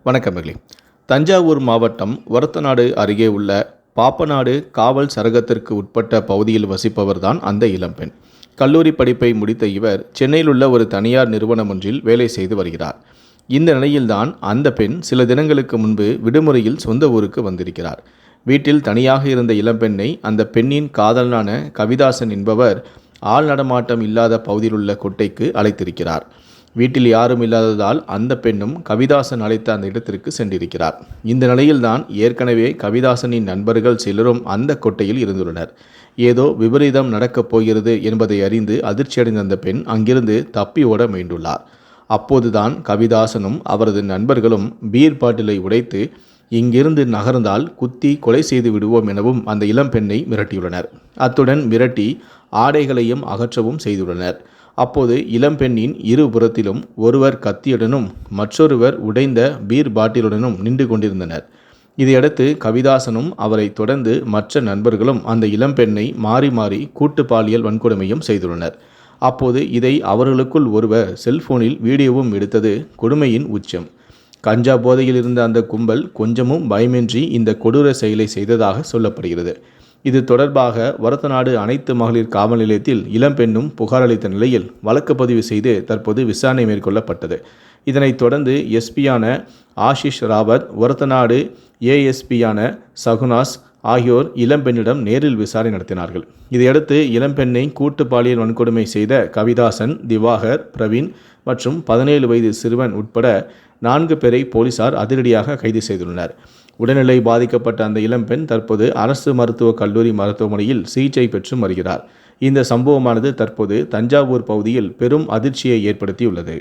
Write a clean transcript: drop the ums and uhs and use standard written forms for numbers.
வணக்கமகளே. தஞ்சாவூர் மாவட்டம் ஒரத்தநாடு அருகே உள்ள பாப்பநாடு காவல் சரகத்திற்கு உட்பட்ட பகுதியில் வசிப்பவர்தான் அந்த இளம்பெண். கல்லூரி படிப்பை முடித்த இவர் சென்னையில் உள்ள ஒரு தனியார் நிறுவனம் ஒன்றில் வேலை செய்து வருகிறார். இந்த நிலையில்தான் அந்த பெண் சில தினங்களுக்கு முன்பு விடுமுறையில் சொந்த ஊருக்கு வந்திருக்கிறார். வீட்டில் தனியாக இருந்த இளம்பெண்ணை அந்த பெண்ணின் காதலனான கவிதாசன் என்பவர் ஆள் நடமாட்டம் இல்லாத பகுதியில் உள்ள கொட்டைக்கு அழைத்திருக்கிறார். வீட்டில் யாரும் இல்லாததால் அந்த பெண்ணும் கவிதாசன் அழைத்த அந்த இடத்திற்கு சென்றிருக்கிறார். இந்த நிலையில்தான் ஏற்கனவே கவிதாசனின் நண்பர்கள் சிலரும் அந்த கொட்டையில் இருந்துள்ளனர். ஏதோ விபரீதம் நடக்கப் போகிறது என்பதை அறிந்து அதிர்ச்சியடைந்த அந்த பெண் அங்கிருந்து தப்பி ஓட முயன்றுள்ளார். அப்போதுதான் கவிதாசனும் அவரது நண்பர்களும் பீர் பாட்டிலை உடைத்து இங்கிருந்து நகர்ந்தால் குத்தி கொலை செய்து விடுவோம் எனவும் அந்த இளம்பெண்ணை மிரட்டியுள்ளனர். அத்துடன் மிரட்டி ஆடைகளையும் அகற்றவும் செய்துள்ளனர். அப்போது இளம்பெண்ணின் இருபுறத்திலும் ஒருவர் கத்தியுடனும் மற்றொருவர் உடைந்த பீர் பாட்டிலுடனும் நின்று கொண்டிருந்தனர். இதையடுத்து கவிதாசனும் அவரை தொடர்ந்து மற்ற நண்பர்களும் அந்த இளம்பெண்ணை மாறி மாறி கூட்டு பாலியல் வன்கொடுமையும் செய்துள்ளனர். அப்போது இதை அவர்களுக்குள் ஒருவர் செல்போனில் வீடியோவும் எடுத்தது கொடுமையின் உச்சம். கஞ்சா போதையில் இருந்த அந்த கும்பல் கொஞ்சமும் பயமின்றி இந்த கொடூர செயலை செய்ததாக சொல்லப்படுகிறது. இது தொடர்பாக ஒரத்தநாடு அனைத்து மகளிர் காவல் நிலையத்தில் இளம்பெண்ணும் புகார் அளித்த நிலையில் வழக்கு பதிவு செய்து தற்போது விசாரணை மேற்கொள்ளப்பட்டது. இதனைத் தொடர்ந்து எஸ்பியான ஆஷிஷ் ராவத், ஒரத்தநாடு ஏஎஸ்பியான சகுனாஸ் ஆகியோர் இளம்பெண்ணிடம் நேரில் விசாரணை நடத்தினார்கள். இதையடுத்து இளம்பெண்ணை கூட்டு பாலியல் வன்கொடுமை செய்த கவிதாசன், திவாகர், பிரவீன் மற்றும் 17 வயது சிறுவன் உட்பட 4 பேரை போலீசார் அதிரடியாக கைது செய்துள்ளனர். உடல்நிலை பாதிக்கப்பட்ட அந்த இளம்பெண் தற்போது அரசு மருத்துவக் கல்லூரி மருத்துவமனையில் சிகிச்சை பெற்று வருகிறார். இந்த சம்பவமானது தற்போது தஞ்சாவூர் பகுதியில் பெரும் அதிர்ச்சியை ஏற்படுத்தியுள்ளது.